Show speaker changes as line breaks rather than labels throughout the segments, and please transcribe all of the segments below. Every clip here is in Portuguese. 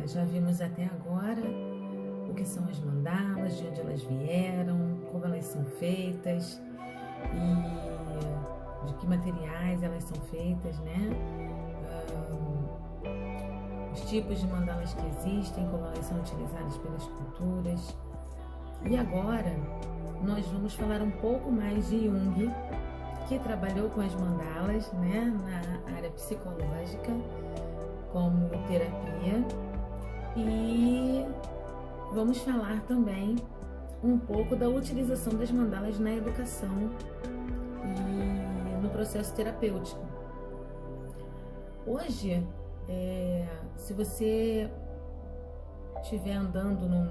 Já vimos até agora o que são as mandalas, de onde elas vieram, como elas são feitas e de que materiais elas são feitas, né? Os tipos de mandalas que existem, como elas são utilizadas pelas culturas. E agora nós vamos falar um pouco mais de Jung, que trabalhou com as mandalas, né, na área psicológica, como terapia, e vamos falar também um pouco da utilização das mandalas na educação e no processo terapêutico. Hoje, se você estiver andando num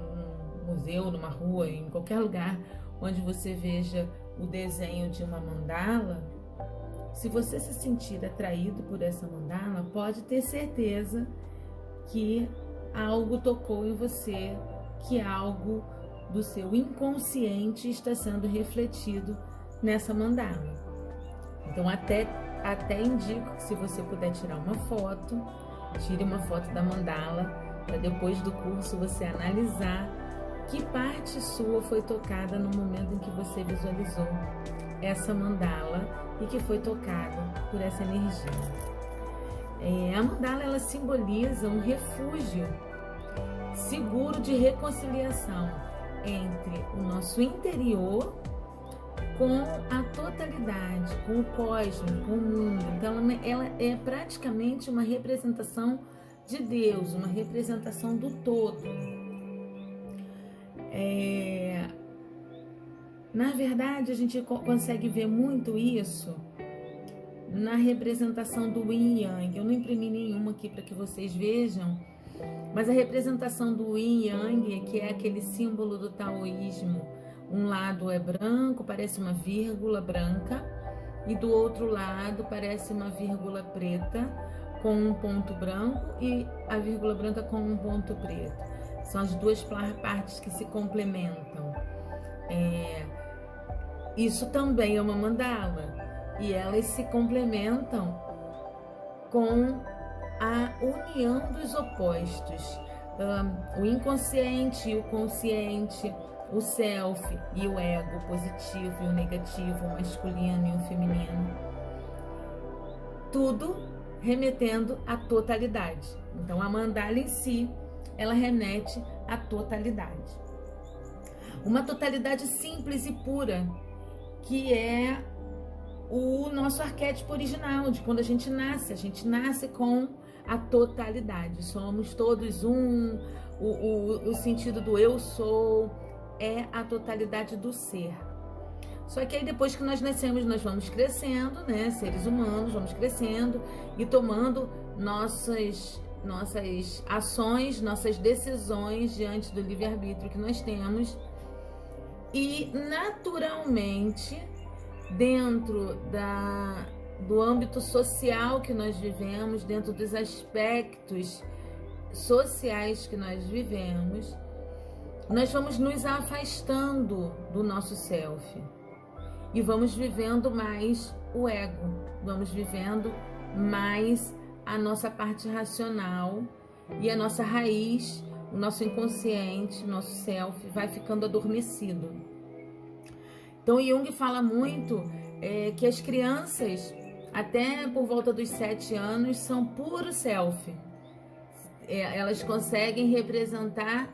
museu, numa rua, em qualquer lugar onde você veja o desenho de uma mandala, se você se sentir atraído por essa mandala, pode ter certeza que algo tocou em você, que algo do seu inconsciente está sendo refletido nessa mandala. Então até indico que, se você puder tirar uma foto, tire uma foto da mandala, para depois do curso você analisar que parte sua foi tocada no momento em que você visualizou essa mandala e que foi tocada por essa energia. A mandala, ela simboliza um refúgio seguro de reconciliação entre o nosso interior com a totalidade, com o cosmos, com o mundo. Então ela é praticamente uma representação de Deus, uma representação do todo. Na verdade, a gente consegue ver muito isso na representação do Yin e Yang. Eu não imprimi nenhuma aqui para que vocês vejam, mas a representação do Yin e Yang, que é aquele símbolo do taoísmo, um lado é branco, parece uma vírgula branca, e do outro lado parece uma vírgula preta com um ponto branco e a vírgula branca com um ponto preto. São as duas partes que se complementam. Isso também é uma mandala, e elas se complementam com a união dos opostos, o inconsciente e o consciente, o self e o ego, o positivo e o negativo, o masculino e o feminino, tudo remetendo à totalidade. Então a mandala em si, ela remete à totalidade. Uma totalidade simples e pura, que é o nosso arquétipo original, de quando a gente nasce com a totalidade. Somos todos um, o sentido do eu sou é a totalidade do ser. Só que aí, depois que nós nascemos, nós vamos crescendo, né, seres humanos, vamos crescendo e tomando nossas ações, nossas decisões diante do livre-arbítrio que nós temos. E naturalmente, dentro do âmbito social que nós vivemos, dentro dos aspectos sociais que nós vivemos, nós vamos nos afastando do nosso self e vamos vivendo mais o ego, vamos vivendo mais a nossa parte racional, e a nossa raiz, o nosso inconsciente, o nosso self vai ficando adormecido. Então Jung fala muito que as crianças, até por volta dos 7 anos, são puro self. Elas conseguem representar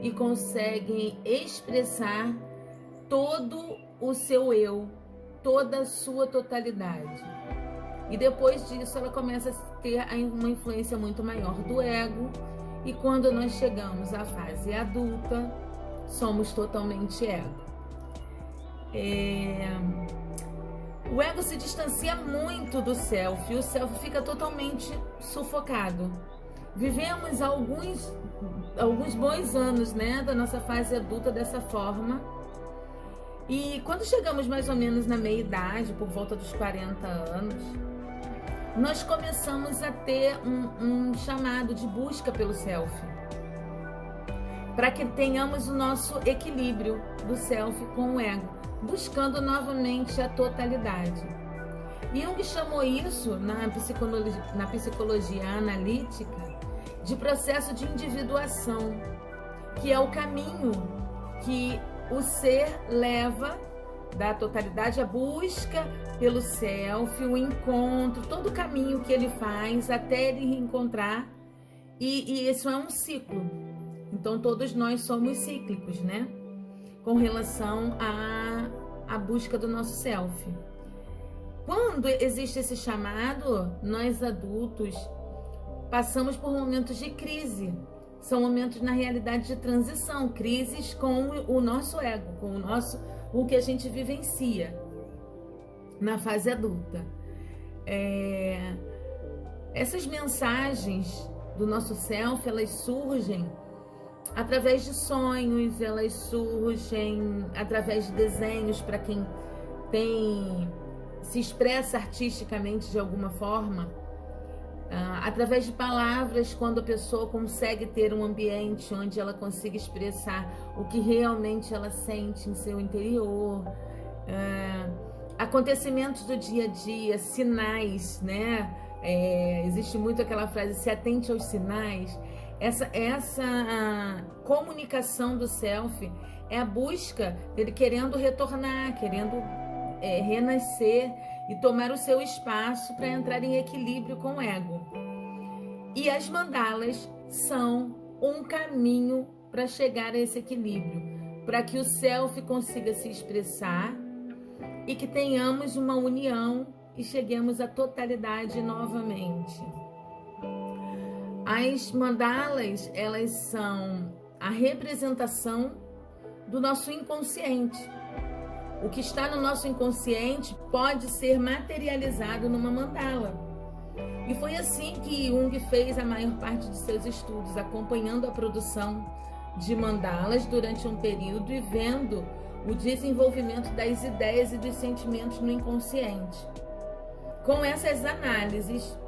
e conseguem expressar todo o seu eu, toda a sua totalidade. E depois disso ela começa a ter uma influência muito maior do ego, e quando nós chegamos à fase adulta, somos totalmente ego. O ego se distancia muito do self, e o self fica totalmente sufocado. Vivemos alguns bons anos, né, da nossa fase adulta dessa forma, e quando chegamos mais ou menos na meia-idade, por volta dos 40 anos, nós começamos a ter um chamado de busca pelo self, para que tenhamos o nosso equilíbrio do self com o ego, buscando novamente a totalidade. Jung chamou isso, na psicologia analítica, de processo de individuação, que é o caminho que o ser leva da totalidade, a busca pelo self, o encontro, todo o caminho que ele faz até ele reencontrar, e isso é um ciclo. Então todos nós somos cíclicos, né? Com relação à busca do nosso self. Quando existe esse chamado, nós adultos passamos por momentos de crise. São momentos, na realidade, de transição, crises com o nosso ego, com o que a gente vivencia na fase adulta. Essas mensagens do nosso self, elas surgem através de sonhos, elas surgem através de desenhos, para quem se expressa artisticamente de alguma forma, através de palavras, quando a pessoa consegue ter um ambiente onde ela consiga expressar o que realmente ela sente em seu interior, acontecimentos do dia a dia, sinais, né? Existe muito aquela frase, se atente aos sinais. Essa comunicação do self é a busca dele querendo retornar, querendo renascer e tomar o seu espaço para entrar em equilíbrio com o ego. E as mandalas são um caminho para chegar a esse equilíbrio, para que o self consiga se expressar e que tenhamos uma união e cheguemos à totalidade novamente. As mandalas, elas são a representação do nosso inconsciente. O que está no nosso inconsciente pode ser materializado numa mandala. E foi assim que Jung fez a maior parte de seus estudos, acompanhando a produção de mandalas durante um período e vendo o desenvolvimento das ideias e dos sentimentos no inconsciente. Com essas análises,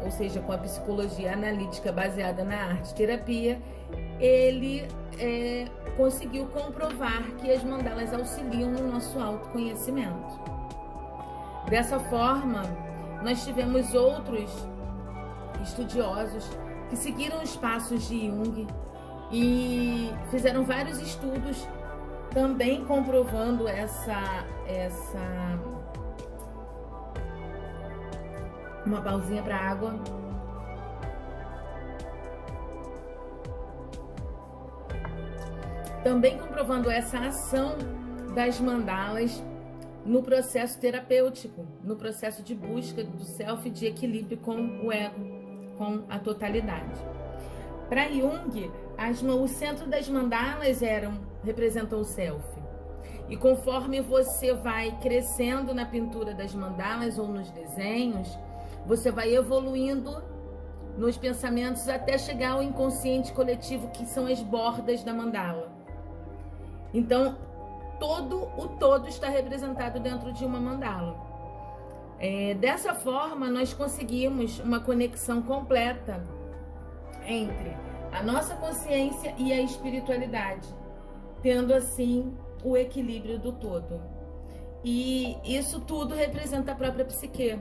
ou seja, com a psicologia analítica baseada na arte-terapia, ele conseguiu comprovar que as mandalas auxiliam no nosso autoconhecimento. Dessa forma, nós tivemos outros estudiosos que seguiram os passos de Jung e fizeram vários estudos também comprovando uma pausinha para água. Também comprovando essa ação das mandalas no processo terapêutico, no processo de busca do self, de equilíbrio com o ego, com a totalidade. Para Jung, o centro das mandalas representam o self. E conforme você vai crescendo na pintura das mandalas ou nos desenhos, você vai evoluindo nos pensamentos até chegar ao inconsciente coletivo, que são as bordas da mandala. Então, o todo está representado dentro de uma mandala. Dessa forma, nós conseguimos uma conexão completa entre a nossa consciência e a espiritualidade, tendo assim o equilíbrio do todo. E isso tudo representa a própria psique.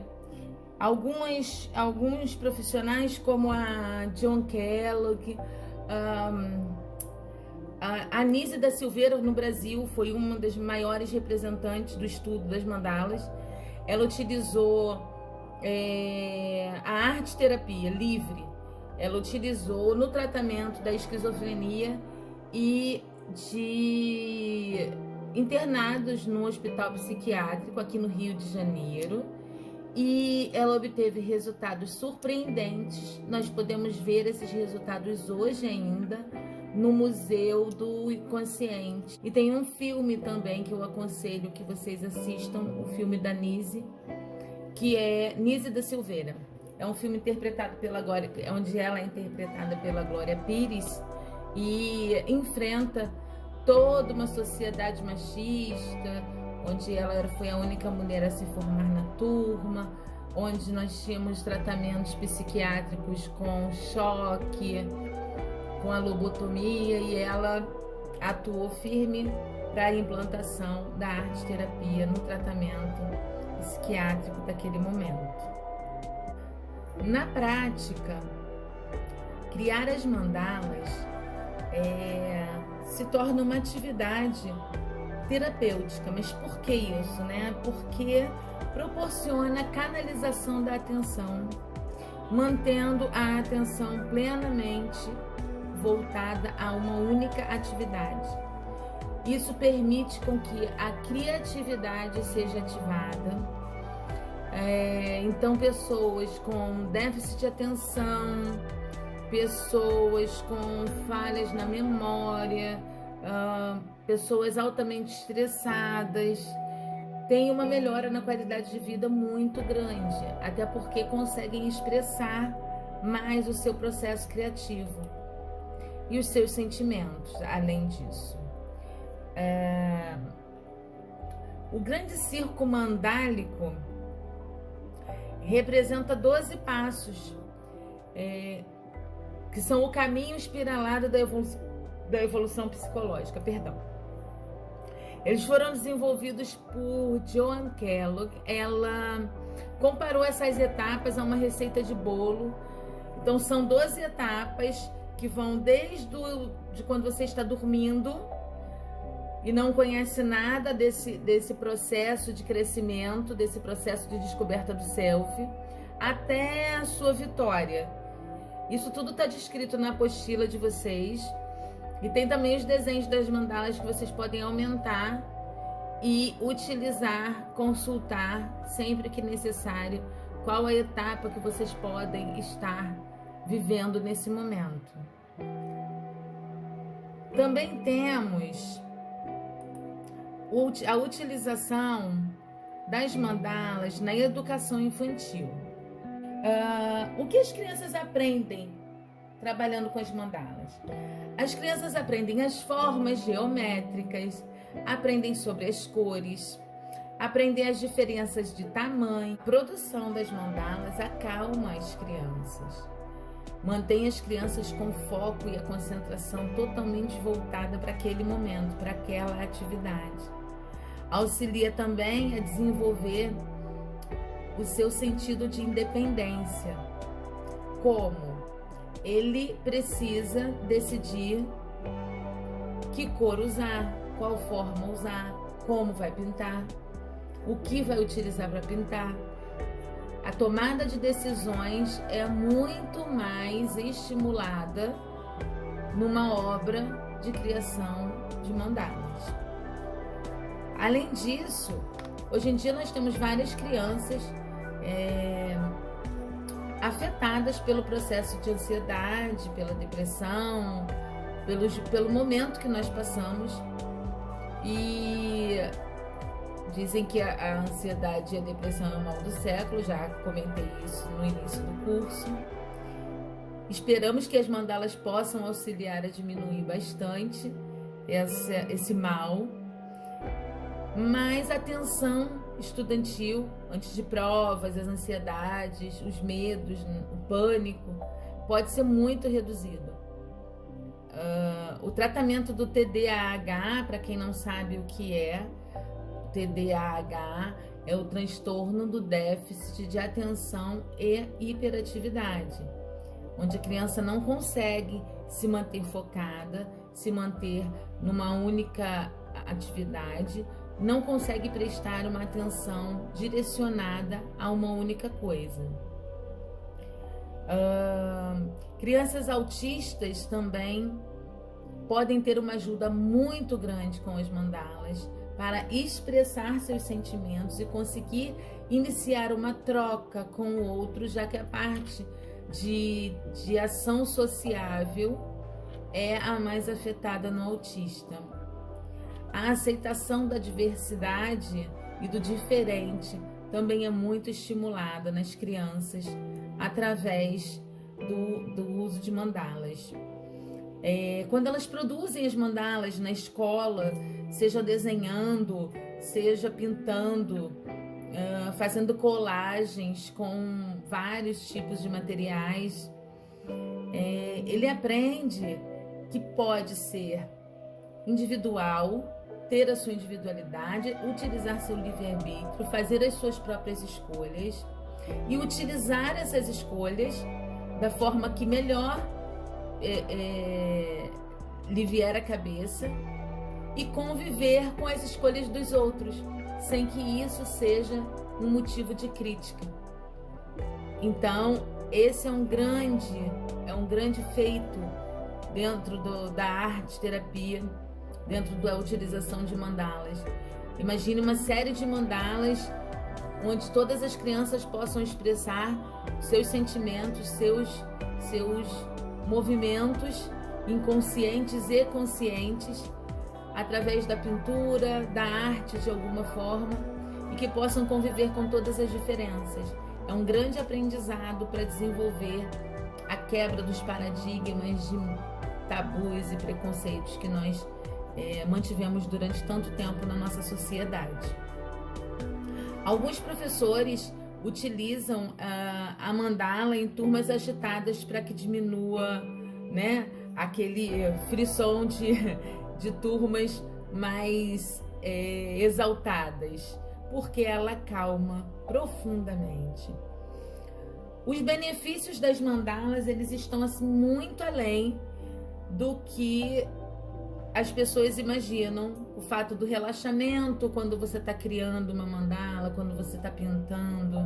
Alguns profissionais, como a John Kellogg, a Nise da Silveira, no Brasil, foi uma das maiores representantes do estudo das mandalas. Ela utilizou a arte-terapia livre. Ela utilizou no tratamento da esquizofrenia e de internados no hospital psiquiátrico aqui no Rio de Janeiro. E ela obteve resultados surpreendentes. Nós podemos ver esses resultados hoje ainda no Museu do Inconsciente. E tem um filme também que eu aconselho que vocês assistam, o filme da Nise, que é Nise da Silveira. É um filme interpretado pela Glória, onde ela é interpretada pela Glória Pires e enfrenta toda uma sociedade machista, onde ela foi a única mulher a se formar na turma, onde nós tínhamos tratamentos psiquiátricos com choque, com a lobotomia, e ela atuou firme para a implantação da arte-terapia no tratamento psiquiátrico daquele momento. Na prática, criar as mandalas se torna uma atividade terapêutica. Mas por que isso, né? Porque proporciona canalização da atenção, mantendo a atenção plenamente voltada a uma única atividade. Isso permite com que a criatividade seja ativada. Então, pessoas com déficit de atenção, pessoas com falhas na memória, pessoas altamente estressadas, têm uma melhora na qualidade de vida muito grande, até porque conseguem expressar mais o seu processo criativo e os seus sentimentos, além disso. O grande circo mandálico representa 12 passos, que são o caminho espiralado da evolução psicológica, perdão. Eles foram desenvolvidos por Joan Kellogg. Ela comparou essas etapas a uma receita de bolo. Então são 12 etapas que vão desde de quando você está dormindo e não conhece nada desse processo de crescimento, desse processo de descoberta do self, até a sua vitória. Isso tudo está descrito na apostila de vocês. E tem também os desenhos das mandalas que vocês podem aumentar e utilizar, consultar sempre que necessário qual a etapa que vocês podem estar vivendo nesse momento. Também temos a utilização das mandalas na educação infantil. O que as crianças aprendem trabalhando com as mandalas? As crianças aprendem as formas geométricas, aprendem sobre as cores, aprendem as diferenças de tamanho. A produção das mandalas acalma as crianças, mantém as crianças com foco e a concentração totalmente voltada para aquele momento, para aquela atividade. Auxilia também a desenvolver o seu sentido de independência. Como? Ele precisa decidir que cor usar, qual forma usar, como vai pintar, o que vai utilizar para pintar. A tomada de decisões é muito mais estimulada numa obra de criação de mandalas. Além disso, hoje em dia nós temos várias crianças afetadas pelo processo de ansiedade, pela depressão, pelo momento que nós passamos. E dizem que a ansiedade e a depressão é o mal do século, já comentei isso no início do curso. Esperamos que as mandalas possam auxiliar a diminuir bastante esse mal. Mas a tensão estudantil, antes de provas, as ansiedades, os medos, o pânico, pode ser muito reduzido. O tratamento do TDAH, para quem não sabe o que é, o TDAH é o transtorno do déficit de atenção e hiperatividade, onde a criança não consegue se manter focada, se manter numa única atividade, não consegue prestar uma atenção direcionada a uma única coisa. Crianças autistas também podem ter uma ajuda muito grande com as mandalas para expressar seus sentimentos e conseguir iniciar uma troca com o outro, já que a parte de ação sociável é a mais afetada no autista. A aceitação da diversidade e do diferente também é muito estimulada nas crianças através do uso de mandalas. Quando elas produzem as mandalas na escola, seja desenhando, seja pintando, fazendo colagens com vários tipos de materiais, ele aprende que pode ser individual, ter a sua individualidade, utilizar seu livre-arbítrio, fazer as suas próprias escolhas e utilizar essas escolhas da forma que melhor lhe vier à cabeça e conviver com as escolhas dos outros, sem que isso seja um motivo de crítica. Então, esse é um grande feito dentro da arte terapia, dentro da utilização de mandalas. Imagine uma série de mandalas onde todas as crianças possam expressar seus sentimentos, seus movimentos inconscientes e conscientes através da pintura, da arte de alguma forma, e que possam conviver com todas as diferenças. É um grande aprendizado para desenvolver a quebra dos paradigmas de tabus e preconceitos que nós mantivemos durante tanto tempo na nossa sociedade. Alguns professores utilizam a mandala em turmas agitadas para que diminua, né, aquele frisson de turmas mais exaltadas, porque ela acalma profundamente. Os benefícios das mandalas, eles estão assim, muito além do que as pessoas imaginam. O fato do relaxamento quando você está criando uma mandala, quando você está pintando,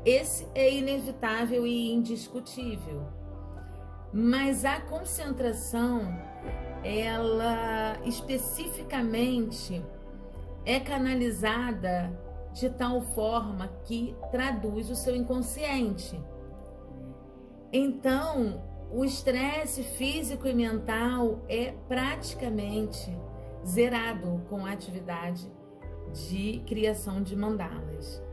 esse é inevitável e indiscutível. Mas a concentração, ela especificamente é canalizada de tal forma que traduz o seu inconsciente. Então, o estresse físico e mental é praticamente zerado com a atividade de criação de mandalas.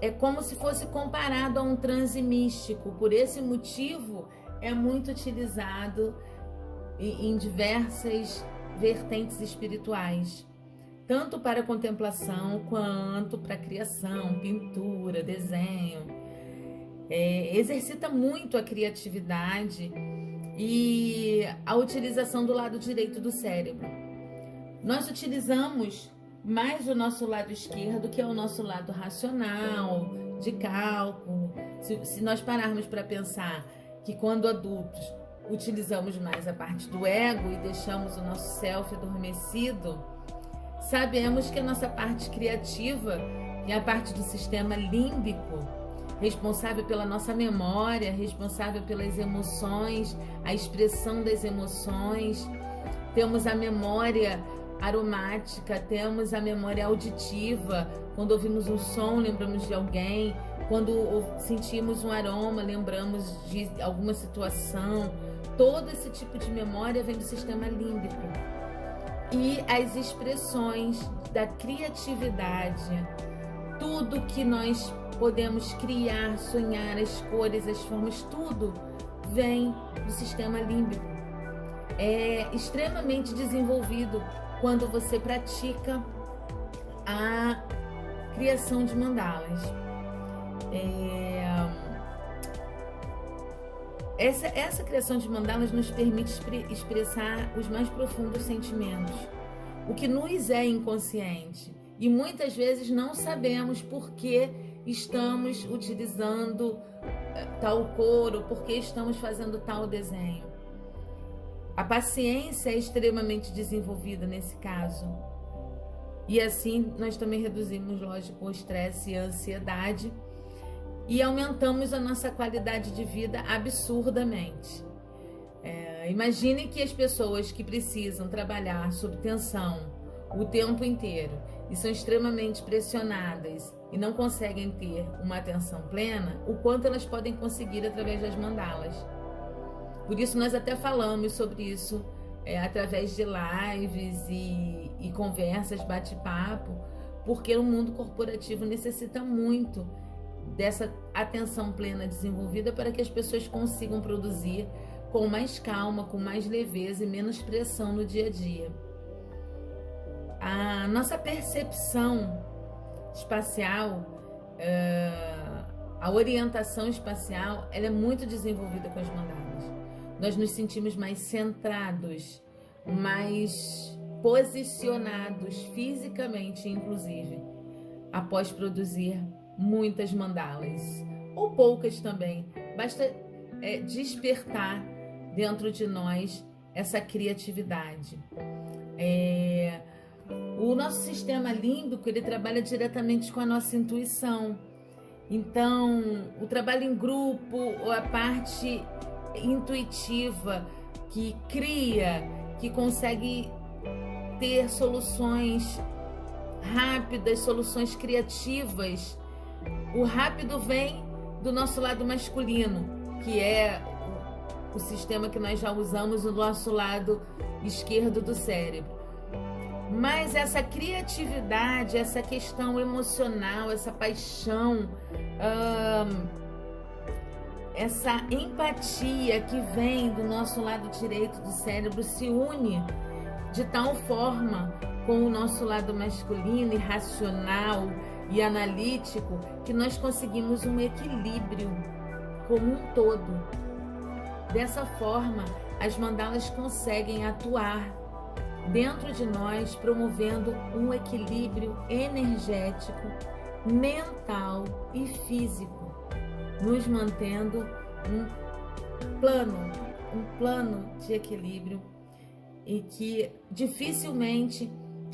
É como se fosse comparado a um transe místico. Por esse motivo, é muito utilizado em diversas vertentes espirituais, tanto para contemplação quanto para criação, pintura, desenho. Exercita muito a criatividade e a utilização do lado direito do cérebro. Nós utilizamos mais o nosso lado esquerdo, que é o nosso lado racional, de cálculo. Se nós pararmos para pensar que quando adultos utilizamos mais a parte do ego e deixamos o nosso self adormecido, sabemos que a nossa parte criativa é a parte do sistema límbico, responsável pela nossa memória, responsável pelas emoções, a expressão das emoções. Temos a memória aromática, temos a memória auditiva. Quando ouvimos um som, lembramos de alguém. Quando sentimos um aroma, lembramos de alguma situação. Todo esse tipo de memória vem do sistema límbico. E as expressões da criatividade, tudo que nós podemos criar, sonhar, as cores, as formas, tudo vem do sistema límbico. É extremamente desenvolvido quando você pratica a criação de mandalas. Essa criação de mandalas nos permite expressar os mais profundos sentimentos, o que nos é inconsciente, e muitas vezes não sabemos por que estamos utilizando tal cor ou por que estamos fazendo tal desenho. A paciência é extremamente desenvolvida nesse caso. E assim nós também reduzimos, lógico, o estresse e a ansiedade e aumentamos a nossa qualidade de vida absurdamente. Imagine que as pessoas que precisam trabalhar sob tensão o tempo inteiro e são extremamente pressionadas e não conseguem ter uma atenção plena, o quanto elas podem conseguir através das mandalas. Por isso nós até falamos sobre isso através de lives e conversas, bate-papo, porque o mundo corporativo necessita muito dessa atenção plena desenvolvida para que as pessoas consigam produzir com mais calma, com mais leveza e menos pressão no dia a dia. A nossa percepção espacial, a orientação espacial, ela é muito desenvolvida com as mandalas. Nós nos sentimos mais centrados, mais posicionados fisicamente, inclusive, após produzir muitas mandalas, ou poucas também. Basta despertar dentro de nós essa criatividade. O nosso sistema límbico, ele trabalha diretamente com a nossa intuição. Então, o trabalho em grupo, ou a parte intuitiva que cria, que consegue ter soluções rápidas, soluções criativas. O rápido vem do nosso lado masculino, que é o sistema que nós já usamos no nosso lado esquerdo do cérebro. Mas essa criatividade, essa questão emocional, essa paixão, essa empatia que vem do nosso lado direito do cérebro se une de tal forma com o nosso lado masculino e racional e analítico que nós conseguimos um equilíbrio como um todo. Dessa forma, as mandalas conseguem atuar dentro de nós, promovendo um equilíbrio energético, mental e físico, nos mantendo um plano de equilíbrio e que dificilmente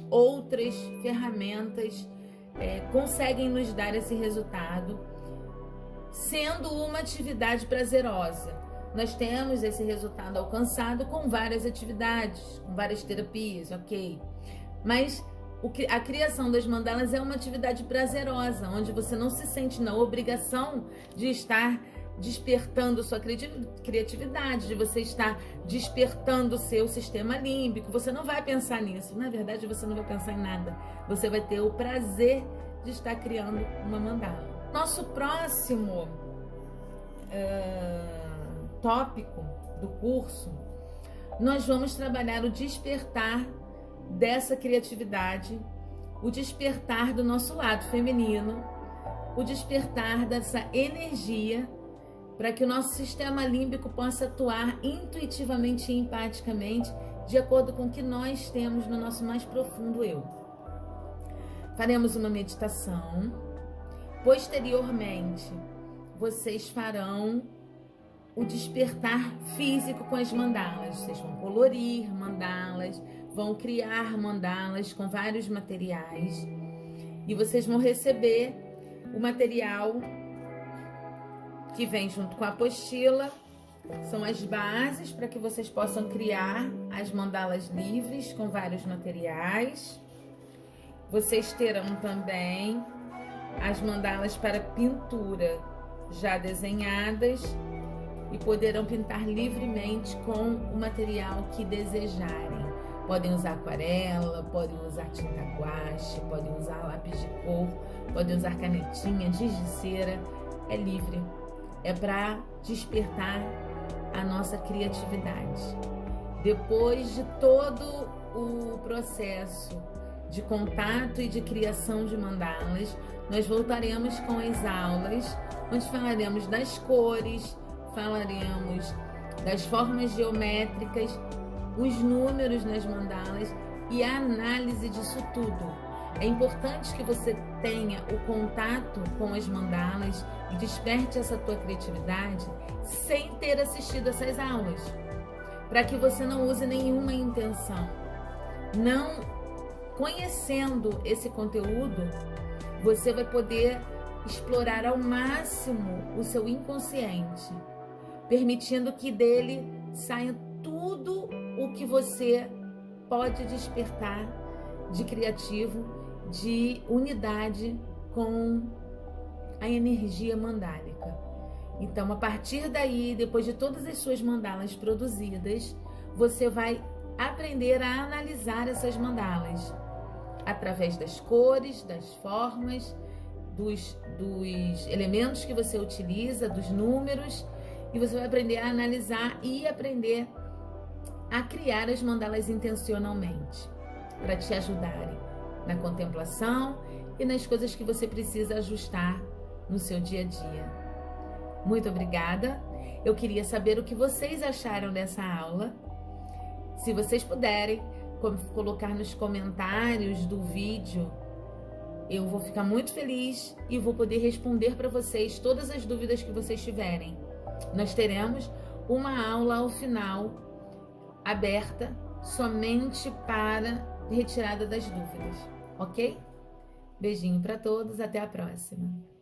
outras ferramentas conseguem nos dar esse resultado, sendo uma atividade prazerosa. Nós temos esse resultado alcançado com várias atividades, com várias terapias, ok? Mas a criação das mandalas é uma atividade prazerosa, onde você não se sente na obrigação de estar despertando sua criatividade, de você estar despertando o seu sistema límbico. Você não vai pensar nisso. Na verdade, você não vai pensar em nada. Você vai ter o prazer de estar criando uma mandala. Nosso próximo tópico do curso, nós vamos trabalhar o despertar dessa criatividade, o despertar do nosso lado feminino, o despertar dessa energia para que o nosso sistema límbico possa atuar intuitivamente e empaticamente de acordo com o que nós temos no nosso mais profundo eu. Faremos uma meditação. Posteriormente, vocês farão o despertar físico com as mandalas. Vocês vão colorir mandalas, vão criar mandalas com vários materiais e vocês vão receber o material que vem junto com a apostila. São as bases para que vocês possam criar as mandalas livres com vários materiais. Vocês terão também as mandalas para pintura já desenhadas e poderão pintar livremente com o material que desejarem. Podem usar aquarela, podem usar tinta guache, podem usar lápis de cor, podem usar canetinha, giz de cera. É livre. É para despertar a nossa criatividade. Depois de todo o processo de contato e de criação de mandalas, nós voltaremos com as aulas, onde falaremos das cores, falaremos das formas geométricas, os números nas mandalas e a análise disso tudo. É importante que você tenha o contato com as mandalas e desperte essa tua criatividade sem ter assistido essas aulas, para que você não use nenhuma intenção. Não conhecendo esse conteúdo, você vai poder explorar ao máximo o seu inconsciente, permitindo que dele saia tudo o que você pode despertar de criativo, de unidade com a energia mandálica. Então, a partir daí, depois de todas as suas mandalas produzidas, você vai aprender a analisar essas mandalas através das cores, das formas, dos elementos que você utiliza, dos números, e você vai aprender a analisar e aprender a criar as mandalas intencionalmente, para te ajudarem na contemplação e nas coisas que você precisa ajustar no seu dia a dia. Muito obrigada. Eu queria saber o que vocês acharam dessa aula. Se vocês puderem colocar nos comentários do vídeo eu vou ficar muito feliz e vou poder responder para vocês todas as dúvidas que vocês tiverem. Nós teremos uma aula ao final aberta somente para retirada das dúvidas, ok? Beijinho para todos, até a próxima.